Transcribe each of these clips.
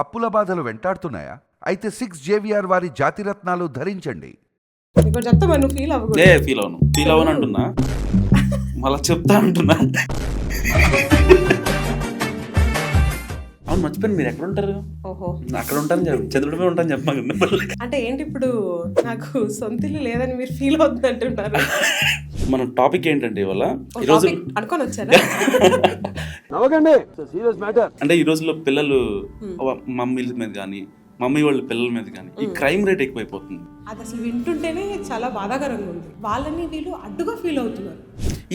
అప్పుల బాధలు వెంటాడుతున్నాయా? అయితే 6 JVR వారి జాతిరత్నాలు ధరించండి. ఇంకోటి చెప్తా మరి నువ్వు ఫీల్ అవ్వకూడదు. ఫీల్ అవ్వను అంటున్నా, మళ్ళీ చెప్తా అంటున్నా. అవును, మర్చిపోయాను, మీరు ఎక్కడ ఉంటారు? ఓహో, అక్కడ ఉంటాను, చంద్రుడిపై ఉంటాను చెప్పమాకండి. అంటే ఏంటి ఇప్పుడు నాకు సొంత ఇల్లు లేదని మీరు ఫీల్ అవుతుంది అంటున్నారు. మన టాపిక్ ఏంటంటే ఇవాళ ఈరోజు అనుకొని వచ్చారా? అంటే ఈ రోజుల్లో పిల్లలు మమ్మీల మీద కానీ మమ్మీ వాళ్ళ పిల్లల మీద కానీ ఈ క్రైమ్ రేట్ ఎక్కువైపోతుంది. అది అసలు వింటుంటేనే చాలా బాధాకరంగా ఉంది. వాళ్ళని వీళ్ళు అడ్డుగా ఫీల్ అవుతున్నారు.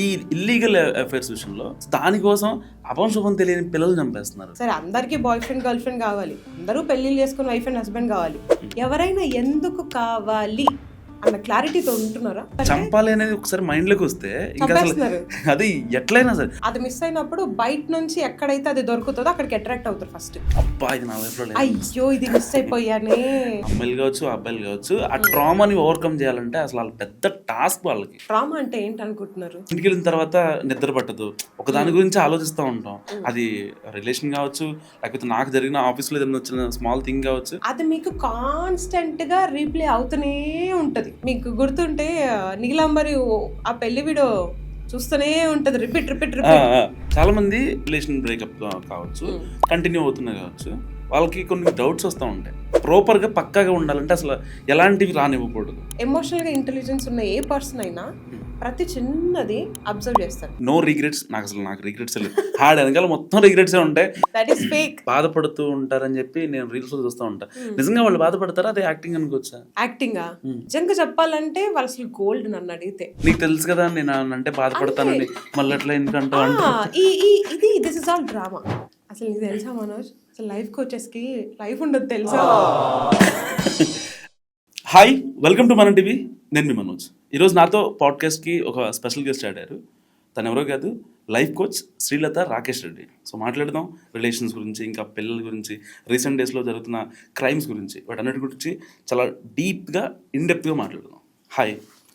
ఈ ఇల్లీగల్ అఫైర్స్ విషయంలో దానికోసం అపంశుభం తెలియని పిల్లలు చంపేస్తున్నారు. సరే, అందరికీ బాయ్ ఫ్రెండ్ గర్ల్ ఫ్రెండ్ కావాలి, అందరూ పెళ్లిళ్ళు చేసుకుని వైఫ్ అండ్ హస్బెండ్ కావాలి. ఎవరైనా ఎందుకు కావాలి అన్న క్లారిటీతో ఉంటున్నారా? చంపాలి అనేది ఒకసారి మైండ్ లోకి వస్తే ఇంకా అసలు అది ఎట్లయినా సరే అది మిస్ అయినప్పుడు బయట నుంచి ఎక్కడైతే అది దొరుకుతుందో అక్కడికి అట్రాక్ట్ అవుతారు ఫస్ట్. అబ్బా ఇది నా లైఫ్ లో లేదు, అయ్యో ఇది మిస్ అయిపోయానే. అమ్మాయిలు కావచ్చు అబ్బాయిలు కావచ్చు, ఆ ట్రామాని ఓవర్కమ్ చేయాలంటే అసలు వాళ్ళ పెద్ద టాస్క్. వాళ్ళకి ట్రామా అంటే ఏంటి అనుకుంటున్నారు? ఇంటికి వెళ్ళిన తర్వాత నిద్ర పట్టదు, ఒక దాని గురించి ఆలోచిస్తూ ఉంటాం. అది రిలేషన్ కావచ్చు, లేకపోతే నాకు జరిగిన ఆఫీస్ లో ఏదైనా వచ్చిన స్మాల్ థింగ్ కావచ్చు, అది మీకు కాన్స్టెంట్ గా రీప్లే అవుతూనే ఉంటది. మీకు గుర్తుంటే నీలాంబరి ఆ పెళ్లి వీడియో చూస్తూనే ఉంటది, రిపీట్ రిపీట్ రిపీట్. చాలా మంది రిలేషన్ బ్రేకప్ కావచ్చు, కంటిన్యూ అవుతున్నాయి కావచ్చు, వాళ్ళకి కొన్ని డౌట్స్ వస్తూ ఉంటాయి. ప్రాపర్ గా పక్కాగా ఉండాలంటే అసలు ఎలాంటివి రానివ్వకూడదు. ఎమోషనల్ గా ఇంటెలిజెన్స్ ఉన్న ఏ పర్సన్ అయినా ప్రతి చిన్నది అబ్జర్వ్ చేస్తారు. No regrets. నాకు రిగ్రెట్స్ లేదు, హార్డ్ వెనకాల మొత్తం రిగ్రెట్స్ ఉంటాయి. That is fake. బాధపడుతూ ఉంటారని చెప్పి నేను రీల్స్ చూస్తూ ఉంటా. నిజంగా వాళ్ళు బాధపడతారా? అదే యాక్టింగ్ అనుకోవచ్చా? యాక్టింగ్ నిజంగా చెప్పాలంటే వాళ్ళు అసలు గోల్డ్. నన్ను అడిగితే నీకు తెలుసు కదా నేను అంటే బాధపడతానని, మళ్ళీ అట్లా ఎందుకంటే ఇది దిస్ ఇస్ ఆల్ డ్రామా. అసలు నీకు తెలుసా మనోజ్, అసలు లైఫ్ కోచెస్ కి లైఫ్ ఉండదు తెలుసా? హాయ్, వెల్కమ్ టు మన టీవీ. నేను మీ మనోజ్. ఈరోజు నాతో పాడ్కాస్ట్కి ఒక స్పెషల్ గెస్ట్ ఆడారు. తను ఎవరో కాదు, life coach Srilatha Rakesh Reddy. So మాట్లాడదాం రిలేషన్స్ గురించి, ఇంకా పిల్లల గురించి, రీసెంట్ డేస్లో జరుగుతున్న క్రైమ్స్ గురించి, వాటన్నిటి గురించి చాలా డీప్గా ఇన్డెప్త్గా మాట్లాడదాం. హాయ్.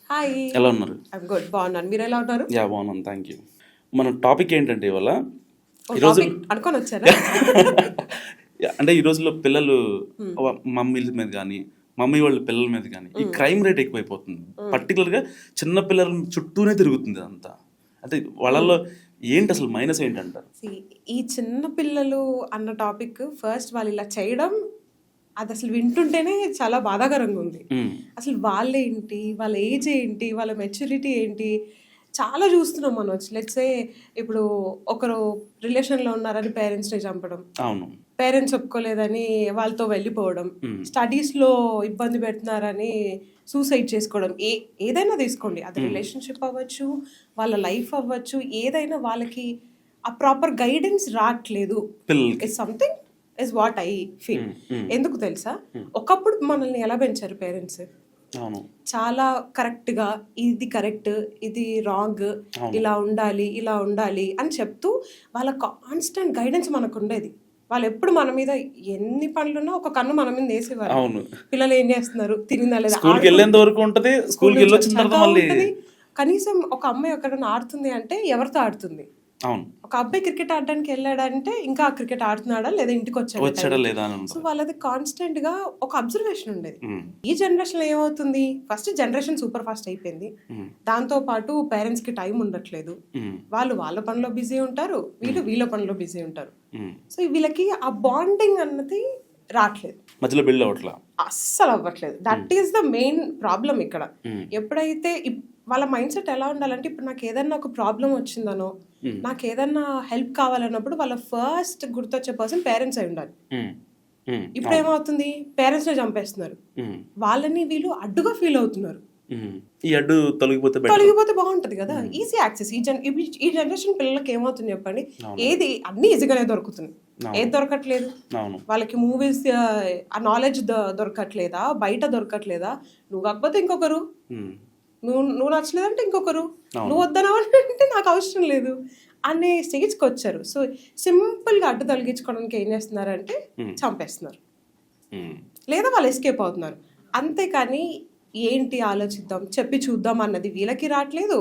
హాయ్, ఎలా ఉన్నారు? I'm good. బాగున్నాను, మీరు ఎలా ఉన్నారు? యా బాగున్నాను, థ్యాంక్ యూ. మన టాపిక్ ఏంటంటే ఇవాళ ఈరోజు అనుకొని వచ్చారా? అంటే ఈ రోజుల్లో పిల్లలు మమ్మీల మీద కానీ మమ్మీ వాళ్ళ పిల్లల మీద కానీ ఈ క్రైమ్ రేట్ ఎక్కువైపోతుంది. పర్టికులర్గా చిన్న పిల్లల చుట్టూనే తిరుగుతుంది అంతా. అంటే వాళ్ళల్లో ఏంటి అసలు మైనస్ ఏంటంటారు? ఈ చిన్న పిల్లలు అన్న టాపిక్ ఫస్ట్ వాళ్ళు ఇలా చేయడం, అది అసలు వింటుంటేనే చాలా బాధాకరంగా ఉంది. అసలు వాళ్ళేంటి, వాళ్ళ ఏజ్ ఏంటి, వాళ్ళ మెచ్యూరిటీ ఏంటి, చాలా చూస్తున్నాం మనం. లెట్స్ సే ఇప్పుడు ఒకరు రిలేషన్లో ఉన్నారని పేరెంట్స్ని చంపడం, అవును, పేరెంట్స్ ఒప్పుకోలేదని వాళ్ళతో వెళ్ళిపోవడం, స్టడీస్లో ఇబ్బంది పెడుతున్నారని సూసైడ్ చేసుకోవడం, ఏదైనా తీసుకోండి, అది రిలేషన్షిప్ అవ్వచ్చు, వాళ్ళ లైఫ్ అవ్వచ్చు, ఏదైనా వాళ్ళకి ఆ ప్రాపర్ గైడెన్స్ రావట్లేదు. It's something is what I feel. ఎందుకు తెలుసా, ఒకప్పుడు మనల్ని ఎలా పెంచారు పేరెంట్స్? చాలా కరెక్ట్ గా, ఇది కరెక్ట్ ఇది రాంగ్, ఇలా ఉండాలి ఇలా ఉండాలి అని చెప్తూ వాళ్ళ కాన్స్టెంట్ గైడెన్స్ మనకు ఉండేది. వాళ్ళు ఎప్పుడు మన మీద ఎన్ని పనులున్నా ఒక కన్ను మన మీద వేసేవారు. పిల్లలు ఏం చేస్తున్నారు, తిరిగిందా లేదా, కనీసం ఒక అమ్మాయి ఎక్కడైనా ఆడుతుంది అంటే ఎవరితో ఆడుతుంది? ఒక అబ్బాయి క్రికెట్ ఆడడానికి వెళ్ళాడంటే ఇంకా క్రికెట్ ఆడుతున్నాడా లేదా ఇంటికి వచ్చాడా లేదా. సో వాళ్ళది కాన్స్టెంట్ గా ఒక అబ్జర్వేషన్ ఉండేది. ఈ జనరేషన్ ఏమవుతుంది, ఫస్ట్ జనరేషన్ సూపర్ ఫాస్ట్ అయిపోయింది, దాంతో పాటు పేరెంట్స్ కి టైం ఉండట్లేదు, వాళ్ళు వాళ్ళ పనిలో బిజీ ఉంటారు, వీళ్ళు వీళ్ళ పనిలో బిజీ ఉంటారు. సో వీళ్ళకి ఆ బాండింగ్ అన్నది రావట్లేదు, మధ్యలో బిల్డ్ అవ్వట్లేదు, అస్సలు అవ్వట్లేదు. That is the main problem ఇక్కడ. ఎప్పుడైతే వాళ్ళ మైండ్ సెట్ ఎలా ఉండాలంటే, ఇప్పుడు నాకు ఏదన్నా ఒక ప్రాబ్లం వచ్చిందనో, నాకు ఏదన్నా హెల్ప్ కావాలన్నప్పుడు వాళ్ళ ఫస్ట్ గుర్తొచ్చే పర్సన్ పేరెంట్స్ అయి ఉండాలి. ఇప్పుడు ఏమవుతుంది, పేరెంట్స్ ని చంపేస్తున్నారు, వాళ్ళని వీళ్ళు అడ్డుగా ఫీల్ అవుతున్నారు. ఈ అడ్డు తొలగిపోతే బాగుంటది కదా, ఈజీ యాక్సెస్. ఈ జనరేషన్ పిల్లలకి ఏమవుతుంది చెప్పండి, ఏది అన్ని ఈజీగానే దొరుకుతుంది, ఏది దొరకట్లేదు వాళ్ళకి. మూవీస్ ఆ నాలెడ్జ్ దొరకట్లేదా, బయట దొరకట్లేదా, నువ్వు కాకపోతే ఇంకొకరు, నువ్వు నచ్చలేదంటే ఇంకొకరు, నువ్వు వద్దనవంటే నాకు అవసరం లేదు అనే స్టేజ్కి వచ్చారు. సో సింపుల్గా అడ్డు తొలగించుకోవడానికి ఏం చేస్తున్నారంటే చంపేస్తున్నారు, లేదా వాళ్ళు ఎస్కేప్ అవుతున్నారు. అంతేకాని ఏంటి ఆలోచిద్దాం, చెప్పి చూద్దాం అన్నది వీళ్ళకి రావట్లేదు.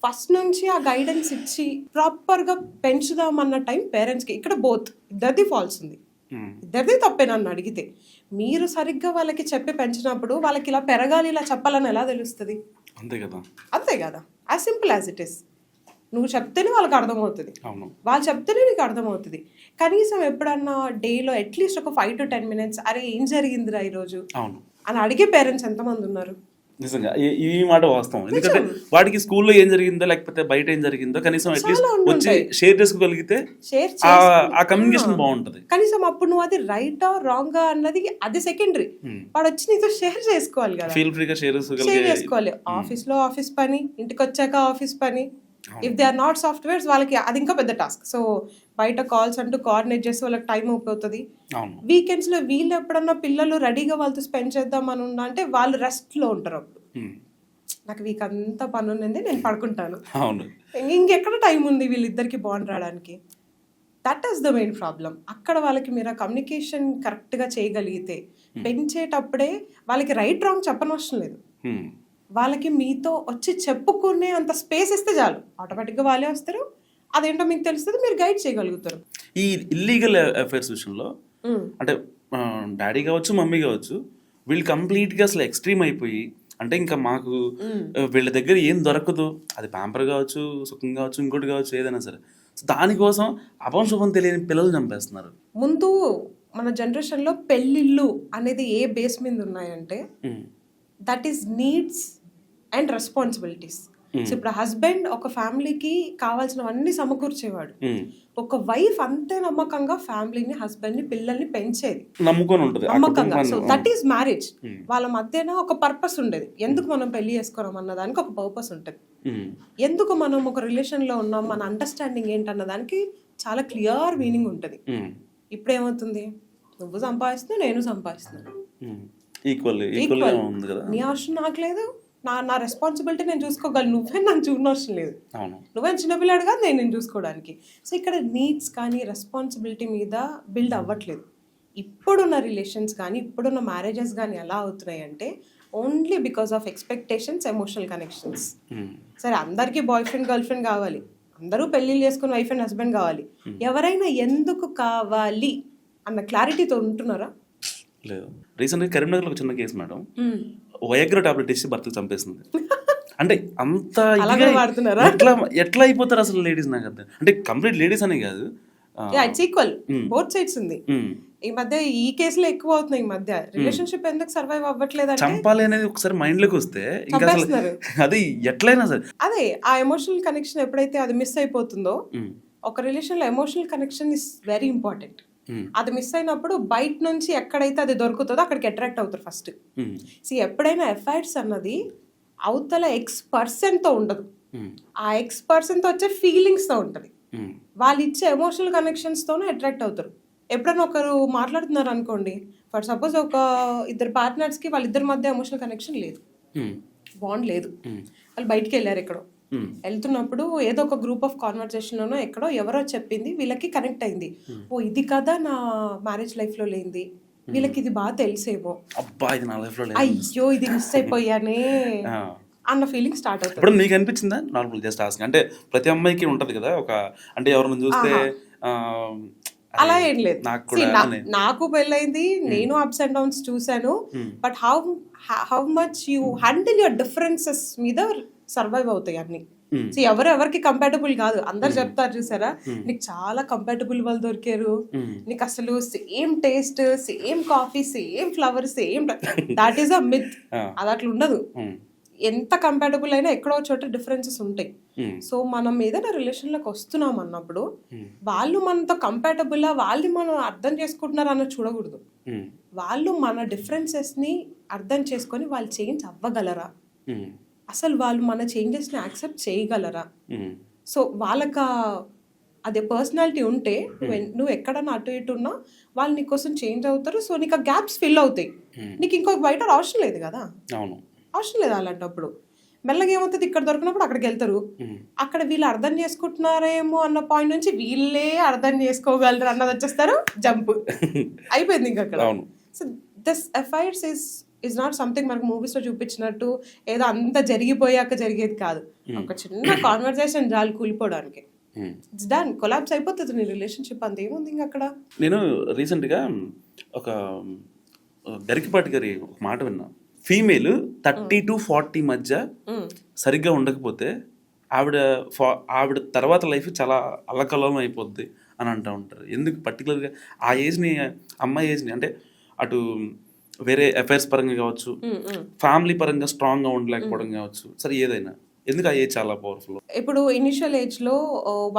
ఫస్ట్ నుంచి ఆ గైడెన్స్ ఇచ్చి ప్రాపర్గా పెంచుదాం అన్న టైం పేరెంట్స్కి. ఇక్కడ బోత్ ఇద్దరిది ఫాల్స్ ఉంది. ఇద్దరిది తప్పే నన్ను అడిగితే. మీరు సరిగ్గా వాళ్ళకి చెప్పి పెంచినప్పుడు వాళ్ళకి ఇలా పెరగాలి ఇలా చెప్పాలని ఎలా తెలుస్తుంది? అంతే కదా, అంతే కదా, as simple as it is. నువ్వు చెప్తేనే వాళ్ళకి అర్థమవుతుంది, అవును. వాళ్ళు చెప్తేనే నీకు అర్థమవుతుంది. కనీసం ఎప్పుడన్నా డేలో అట్లీస్ట్ ఒక 5 to 10 minutes అరే ఏం జరిగిందిరా ఈరోజు అవును అని అడిగే పేరెంట్స్ ఎంతమంది ఉన్నారు? నిజంగా ఈ మాట వాస్తవం. ఎందుకంటే వాడికి స్కూల్లో ఏం జరిగిందో లేకపోతే బయట ఏం జరిగిందో కనీసం అట్లీస్ట్ వచ్చి షేర్ చేసుకోగలిగితే ఆ కమ్యూనికేషన్ బాగుంటది. కనీసం అప్పుడు నువ్వు అది రైటా రాంగా అన్నది అది సెకండరీ, వాడు వచ్చి నీతో షేర్ చేసుకోవాలి కదా, ఫీల్ ఫ్రీగా షేర్ చేసుకోవాలి. ఆఫీస్ లో ఆఫీస్ పని, ఇంటికి వచ్చాక ఆఫీస్ పని. If they are not softwares వాళ్ళకి అది ఇంకా పెద్ద టాస్క్. సో బయట కాల్స్ అంటూ కోఆర్డినేట్ చేసి వాళ్ళకి టైం అయిపోతుంది. వీకెండ్స్ లో వీళ్ళు ఎప్పుడన్నా పిల్లలు రెడీగా వాళ్ళతో స్పెండ్ చేద్దామని ఉన్నా అంటే వాళ్ళు రెస్ట్ లో ఉంటారు. అప్పుడు నాకు వీక్ అంతా పని ఉంది, నేను పడుకుంటాను, ఇంకెక్కడ టైం ఉంది వీళ్ళిద్దరికి బాండ్ రావడానికి? That is the main problem. అక్కడ వాళ్ళకి మీరు ఆ కమ్యూనికేషన్ కరెక్ట్గా చేయగలిగితే పెంచేటప్పుడే వాళ్ళకి రైట్ రాంగ్ చెప్పనవసరం లేదు. వాళ్ళకి మీతో వచ్చి చెప్పుకునే అంత స్పేస్ ఇస్తే చాలు, ఆటోమేటిక్గా వాళ్ళే వస్తారు. అదేంటో మీకు తెలుస్తుంది, మీరు గైడ్ చేయగలుగుతారు. ఈ ఇల్లీగల్ అఫైర్స్ విషయంలో అంటే డాడీ కావచ్చు మమ్మీ కావచ్చు వీళ్ళు కంప్లీట్గా అసలు ఎక్స్ట్రీమ్ అయిపోయి అంటే ఇంకా మాకు వీళ్ళ దగ్గర ఏం దొరకదు, అది ప్యాంపర్ కావచ్చు, సుఖం కావచ్చు, ఇంకోటి కావచ్చు, ఏదైనా సరే దానికోసం అపంశుభం తెలియని పిల్లలు చంపేస్తున్నారు. ముందు మన జనరేషన్లో పెళ్ళిళ్ళు అనేది ఏ బేస్ మీద ఉన్నాయంటే that is needs and responsibilities. So ఇప్పుడు హస్బెండ్ ఒక ఫ్యామిలీకి కావాల్సినవన్నీ సమకూర్చేవాడు, ఒక వైఫ్ అంతే నమ్మకంగా ఫ్యామిలీని, హస్బెండ్ ని, పిల్లల్ని పెంచేది నమ్మకంగా. So that is marriage. వాళ్ళ మధ్యన ఒక పర్పస్ ఉండేది, ఎందుకు మనం పెళ్లి చేసుకున్నాం అన్న దానికి ఒక పర్పస్ ఉంటుంది, ఎందుకు మనం ఒక రిలేషన్ లో ఉన్నాం, మన అండర్స్టాండింగ్ ఏంటన్న దానికి చాలా క్లియర్ మీనింగ్ ఉంటుంది. ఇప్పుడు ఏమవుతుంది, నువ్వు సంపాదిస్తున్నావు, నేను సంపాదిస్తున్నాను, నీ అవసరం నాకు లేదు, నా రెస్పాన్సిబిలిటీ నేను చూసుకోగలను, నువ్వే నన్ను చూడనవసరం లేదు, నువ్వేం చిన్నపిల్లాడు కాదు నేను చూసుకోవడానికి. సో ఇక్కడ నీడ్స్ కానీ రెస్పాన్సిబిలిటీ మీద బిల్డ్ అవ్వట్లేదు. ఇప్పుడున్న రిలేషన్స్ కానీ ఇప్పుడున్న మ్యారేజెస్ కానీ ఎలా అవుతున్నాయి అంటే only because of expectations, emotional connections. సరే అందరికీ బాయ్ ఫ్రెండ్ గర్ల్ ఫ్రెండ్ కావాలి, అందరూ పెళ్ళిళ్ళు చేసుకుని వైఫ్ అండ్ హస్బెండ్ కావాలి, ఎవరైనా ఎందుకు కావాలి అన్న క్లారిటీతో ఉంటున్నారా? లేదు. రీసెంట్గా కరీంనగర్లో ఒక చిన్న కేసు మేడం, వయగ్రా టాబ్లెట్ ఇచ్చి భర్తకు చంపేసింది. అంటే అంత ఎట్లా అయిపోతారు అసలు లేడీస్? నాకు అర్థం అంటే కంప్లీట్ లేడీస్ అనే కాదు, ఇట్స్ ఈక్వల్, బోత్ సైడ్స్ ఉంది. ఈ మధ్య ఈ కేసులో ఎక్కువ అవుతున్నాయి. ఈ మధ్య రిలేషన్షిప్ ఎందుకు సర్వైవ్ అవ్వట్లేదు, చంపాలి అనేది ఒకసారి మైండ్ లోకి వస్తే ఇంకా అది ఎట్లయినా సరే అదే ఆ ఎమోషనల్ కనెక్షన్ ఎప్పుడైతే అది మిస్ అయిపోతుందో, ఒక రిలేషన్ లో emotional connection is very important. అది మిస్ అయినప్పుడు బయట నుంచి ఎక్కడైతే అది దొరుకుతుందో అక్కడికి అట్రాక్ట్ అవుతారు ఫస్ట్. ఎప్పుడైనా ఎఫైర్స్ అన్నది అవతల X% తో ఉండదు, ఆ X% తో వచ్చే ఫీలింగ్స్ తో ఉంటది. వాళ్ళు ఇచ్చే ఎమోషనల్ కనెక్షన్స్ తోనే అట్రాక్ట్ అవుతారు. ఎప్పుడైనా ఒకరు మాట్లాడుతున్నారు అనుకోండి, ఫర్ సపోజ్ ఒక ఇద్దరు పార్ట్నర్స్ కి వాళ్ళిద్దరి మధ్య ఎమోషనల్ కనెక్షన్ లేదు, బాండ్ లేదు, వాళ్ళు బయటికి వెళ్ళారు ఎక్కడో, వెళ్తున్నప్పుడు ఏదో ఒక గ్రూప్ ఆఫ్ కాన్వర్సేషన్ లోనో ఎక్కడో ఎవరో చెప్పింది వీళ్ళకి కనెక్ట్ అయింది, ఓ ఇది కదా నా మ్యారేజ్ లైఫ్ లో లేనిది, వీళ్ళకి ఇది బాగా తెలిసేమో, అయ్యో ఇది మిస్ అయిపోయానే అన్న ఫీలింగ్ స్టార్ట్ అవుతుంది. ఇప్పుడు మీకు అనిపించిందా? Normal just asking. అంటే ప్రతి అమ్మాయికి ఉంటది కదా ఒక, అంటే ఎవరిని చూస్తే అలా ఏం లేదు. నాకు పెళ్ళైంది, నేను అప్స్ అండ్ డౌన్స్ చూసాను, but how much you handle your differences మీద సర్వైవ్ అవుతాయి అన్ని. ఎవరెవరికి కంపాటబుల్ కాదు, అందరు చెప్తారు చూసారా, నీకు చాలా కంపాటబుల్ వాళ్ళు దొరికారు, నీకు అసలు same taste, same coffee, same flower, same, that is a myth. అది అట్లా ఉండదు. ఎంత కంపాటబుల్ అయినా ఎక్కడో చోట డిఫరెన్సెస్ ఉంటాయి. సో మనం ఏదైనా రిలేషన్లోకి వస్తున్నాం అన్నప్పుడు వాళ్ళు మనతో కంపాటబుల్, వాళ్ళు మనం అర్థం చేసుకుంటున్నారు అన్న చూడకూడదు. వాళ్ళు మన డిఫరెన్సెస్ ని అర్థం చేసుకొని వాళ్ళు చేంజ్ అవ్వగలరా, అసలు వాళ్ళు మన చేంజెస్ ని యాక్సెప్ట్ చేయగలరా. సో వాళ్ళకి అదే పర్సనాలిటీ ఉంటే నువ్వు ఎక్కడన్నా అటు ఇటు ఉన్నా వాళ్ళు నీకోసం చేంజ్ అవుతారు. సో నీకు ఆ గ్యాప్స్ ఫిల్ అవుతాయి, నీకు ఇంకొక బయట అవసరం లేదు కదా, అవసరం లేదు. అలాంటప్పుడు మెల్లగా ఏమవుతుంది, ఇక్కడ దొరికినప్పుడు అక్కడికి వెళ్తారు, అక్కడ వీళ్ళు అర్థం చేసుకుంటున్నారేమో అన్న పాయింట్ నుంచి వీళ్ళే అర్థం చేసుకోగలరు అన్నది వచ్చేస్తారు, జంప్ అయిపోయింది ఇంకా అక్కడ. So this affairs is not something మనకు మూవీస్ లో చూపించినట్టు ఏదో అంత జరిగిపోయాక జరిగేది కాదు. ఒక చిన్న కాన్వర్సేషన్ చాలు కూలిపోవడానికి. ఇట్స్ డన్, కొలాప్స్ అయిపోతుంది నీ రిలేషన్షిప్, అంత ఏముంది ఇంకా అక్కడ. నేను రీసెంట్గా ఒక గరికపాటి గారి ఒక మాట విన్నా, ఫీమేల్ 30 to 40 మధ్య సరిగ్గా ఉండకపోతే ఆవిడ తర్వాత లైఫ్ చాలా అల్లకల్లోలం అయిపోద్ది అని అంటూ ఉంటారు. ఎందుకు పర్టికులర్గా ఆ ఏజ్ని, అమ్మాయి ఏజ్ని, అంటే అటు వేరే అఫైర్స్ పరంగా కావచ్చు, ఫ్యామిలీ పరంగా స్ట్రాంగ్గా ఉండలేకపోవడం కావచ్చు, సరే ఏదైనా, ఎందుకు ఆ ఏజ్ చాలా పవర్ఫుల్? ఇప్పుడు ఇనిషియల్ ఏజ్లో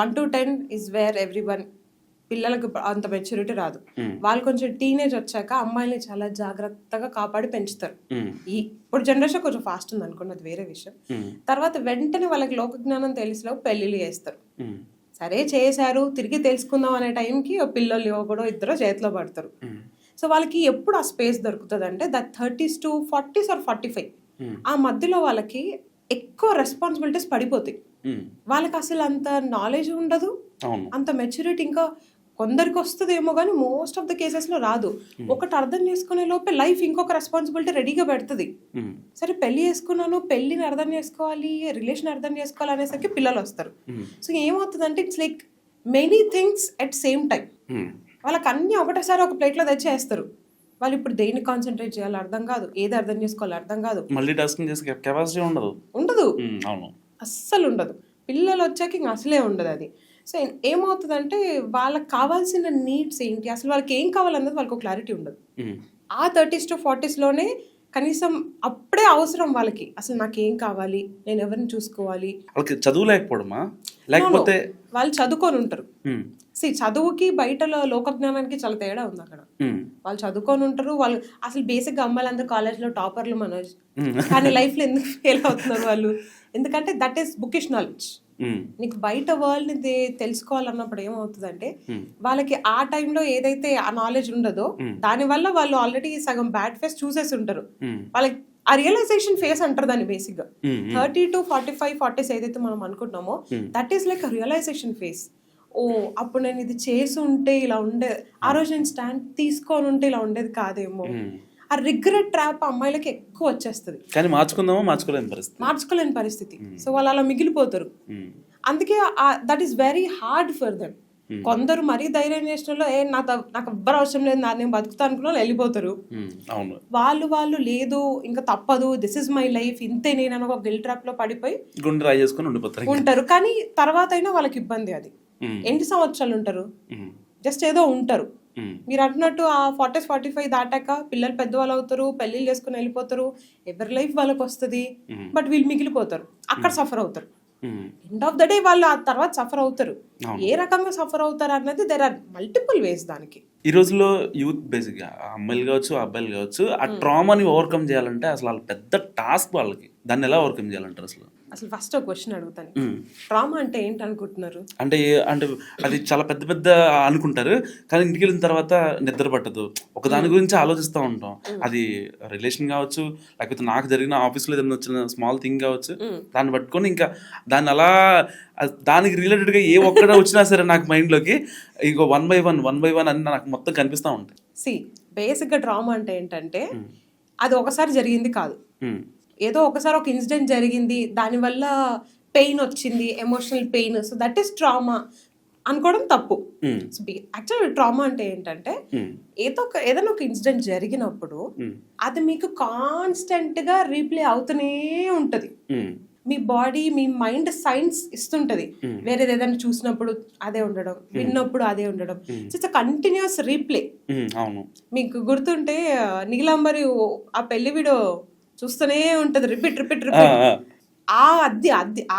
1 to 10 ఇస్ వేర్ ఎవ్రీవన్, పిల్లలకు అంత మెచ్యూరిటీ రాదు. వాళ్ళు కొంచెం టీనేజ్ వచ్చాక అమ్మాయిని చాలా జాగ్రత్తగా కాపాడి పెంచుతారు. ఇప్పుడు జనరేషన్ కొంచెం ఫాస్ట్ ఉంది అనుకోండి, అది వేరే విషయం. తర్వాత వెంటనే వాళ్ళకి లోక జ్ఞానం తెలిసిలో పెళ్లిళ్ళు చేస్తారు. సరే చేశారు, తిరిగి తెలుసుకుందాం అనే టైంకి పిల్లలు ఒకడో ఇద్దరు చేతిలో పడతారు. సో వాళ్ళకి ఎప్పుడు ఆ స్పేస్ దొరుకుతుంది అంటే that 30s to 40s or 45 ఆ మధ్యలో వాళ్ళకి ఎక్కువ రెస్పాన్సిబిలిటీస్ పడిపోతాయి. వాళ్ళకి అసలు అంత నాలెడ్జ్ ఉండదు, అంత మెచ్యూరిటీ ఇంకా కొందరికి వస్తుందేమో కానీ మోస్ట్ ఆఫ్ ద కేసెస్లో రాదు. ఒకటి అర్థం చేసుకునే లోపే లైఫ్ ఇంకొక రెస్పాన్సిబిలిటీ రెడీగా పెడుతుంది. సరే పెళ్లి చేసుకున్నాను, పెళ్లిని అర్థం చేసుకోవాలి, రిలేషన్ అర్థం చేసుకోవాలి అనేసరికి పిల్లలు వస్తారు. సో ఏమవుతుందంటే it's like many things at same time. వాళ్ళకి అన్ని ఒకటేసారి ఒక ప్లేట్లో తెచ్చేస్తారు. వాళ్ళు ఇప్పుడు దేన్ని కాన్సన్ట్రేట్ చేయాలో అర్థం కాదు, ఏది అర్థం చేసుకోవాలో అర్థం కాదు, మళ్ళీ టాస్కింగ్ చేసే కెపాసిటీ ఉండదు, అస్సలు ఉండదు. పిల్లలు వచ్చాక ఇంక అసలే ఉండదు అది. సో ఏమవుతుందంటే వాళ్ళకి కావాల్సిన నీడ్స్ ఏంటి, అసలు వాళ్ళకి ఏం కావాలన్నది వాళ్ళకి క్లారిటీ ఉండదు. ఆ 30s to 40s లోనే కనీసం అప్పుడే అవసరం వాళ్ళకి, అసలు నాకు ఏం కావాలి, నేను ఎవరిని చూసుకోవాలి. వాళ్ళకి చదువు లేకపోవడమా, లేకపోతే వాళ్ళు చదువుకొని ఉంటారు. చదువుకి బయటలో లోక జ్ఞానానికి చాలా తేడా ఉంది అక్కడ. వాళ్ళు చదువుకొని ఉంటారు, వాళ్ళు అసలు బేసిక్గా అమ్మాయిలందరూ కాలేజ్లో టాపర్లు మనోజ్, కానీ లైఫ్లో ఎందుకు ఫెయిల్ అవుతున్నారు వాళ్ళు? ఎందుకంటే దట్ ఈస్ బుకిష్ నాలెడ్జ్. నీకు బయట వరల్డ్ ని తెలుసుకోవాలన్నప్పుడు ఏమవుతుందంటే వాళ్ళకి ఆ టైంలో ఏదైతే ఆ నాలెడ్జ్ ఉండదో దాని వల్ల వాళ్ళు ఆల్రెడీ సగం బ్యాడ్ ఫేస్ చూసేసి ఉంటారు. వాళ్ళకి ఆ రియలైజేషన్ ఫేస్ అంటారు దాన్ని బేసిక్ గా. 30 to 45, 40s ఏదైతే మనం అనుకుంటున్నామో that is like realization phase. ఓ అప్పుడు నేను ఇది చేసి ఉంటే ఇలా ఉండేది, ఆ రోజు నేను స్టాండ్ తీసుకొని ఉంటే ఇలా ఉండేది కాదేమో. ఆ రిగ్రెట్ ట్రాప్ అమ్మాయిలకి ఎక్కువ వచ్చేస్తుంది, కానీ మార్చుకోలేని పరిస్థితి. సో వాళ్ళు అలా మిగిలిపోతారు. అందుకే that is very hard for them. కొందరు మరీ ధైర్యం చేసిన నాకు ఎవ్వరు అవసరం లేదు, నేను బతుకుతా అనుకున్న వాళ్ళు వెళ్ళిపోతారు. వాళ్ళు లేదు ఇంకా తప్పదు, దిస్ ఇస్ మై లైఫ్, ఇంతే నేను ఒక గిల్ ట్రాప్ లో పడిపోయి ఉంటారు. కానీ తర్వాత అయినా వాళ్ళకి ఇబ్బంది. అది ఎన్ని సంవత్సరాలు ఉంటారు, జస్ట్ ఏదో ఉంటారు. మీరు అంటున్నట్టు ఆ 40s 45 దాటాక పిల్లలు పెద్దవాళ్ళు అవుతారు, పెళ్లిళ్ళు చేసుకుని వెళ్ళిపోతారు, ఎవరి లైఫ్ వాళ్ళకి వస్తుంది, బట్ వీళ్ళు మిగిలిపోతారు, అక్కడ సఫర్ అవుతారు. ఎండ్ ఆఫ్ ద డే వాళ్ళు ఆ తర్వాత సఫర్ అవుతారు. ఏ రకంగా సఫర్ అవుతారు అన్నది దేర్ ఆర్ మల్టిపుల్ వేస్ దానికి. ఈ రోజుల్లో యూత్ బేసిక్ గా అమ్మాయిలు కావచ్చు అబ్బాయిలు కావచ్చు ఆ ట్రామాని ఓవర్కమ్ చేయాలంటే అసలు వాళ్ళ పెద్ద టాస్క్. వాళ్ళకి దాన్ని ఎలా ఓవర్కమ్ చేయాలంటారు? అసలు ఫస్ట్ ఒక క్వశ్చన్ అడుగుతాను, ట్రామా అంటే ఏంటి అనుకుంటున్నారు? అంటే అది చాలా పెద్ద అనుకుంటారు, కానీ ఇంటికి వెళ్ళిన తర్వాత నిద్ర పట్టదు, ఒక దాని గురించి ఆలోచిస్తూ ఉంటాం. అది రిలేషన్ కావచ్చు, లేకపోతే నాకు జరిగిన ఆఫీస్లో ఏదైనా వచ్చిన స్మాల్ థింగ్ కావచ్చు, దాన్ని పట్టుకొని ఇంకా దాన్ని అలా దానికి రిలేటెడ్గా ఏ ఒక్కడ వచ్చినా సరే నాకు మైండ్లోకి ఇంకో 1 by 1 అని నాకు మొత్తం కనిపిస్తూ ఉంటాయి. బేసిక్గా ట్రామా అంటే ఏంటంటే అది ఒకసారి జరిగింది కాదు, ఏదో ఒకసారి ఒక ఇన్సిడెంట్ జరిగింది, దానివల్ల పెయిన్ వచ్చింది, emotional pain, so that is trauma అనుకోవడం తప్పు. యాక్చువల్ ట్రామా అంటే ఏంటంటే ఏదైనా ఒక ఇన్సిడెంట్ జరిగినప్పుడు అది మీకు కాన్స్టెంట్ గా రీప్లే అవుతూనే ఉంటది. మీ బాడీ, మీ మైండ్ సైన్స్ ఇస్తుంటది, వేరేది ఏదైనా చూసినప్పుడు అదే ఉండడం, విన్నప్పుడు అదే ఉండడం, ఇట్స్ కంటిన్యూస్ రీప్లే. మీకు గుర్తుంటే నీలాంబరి ఆ పెళ్లి వీడియో చూస్తూనే ఉంటది, రిపీట్.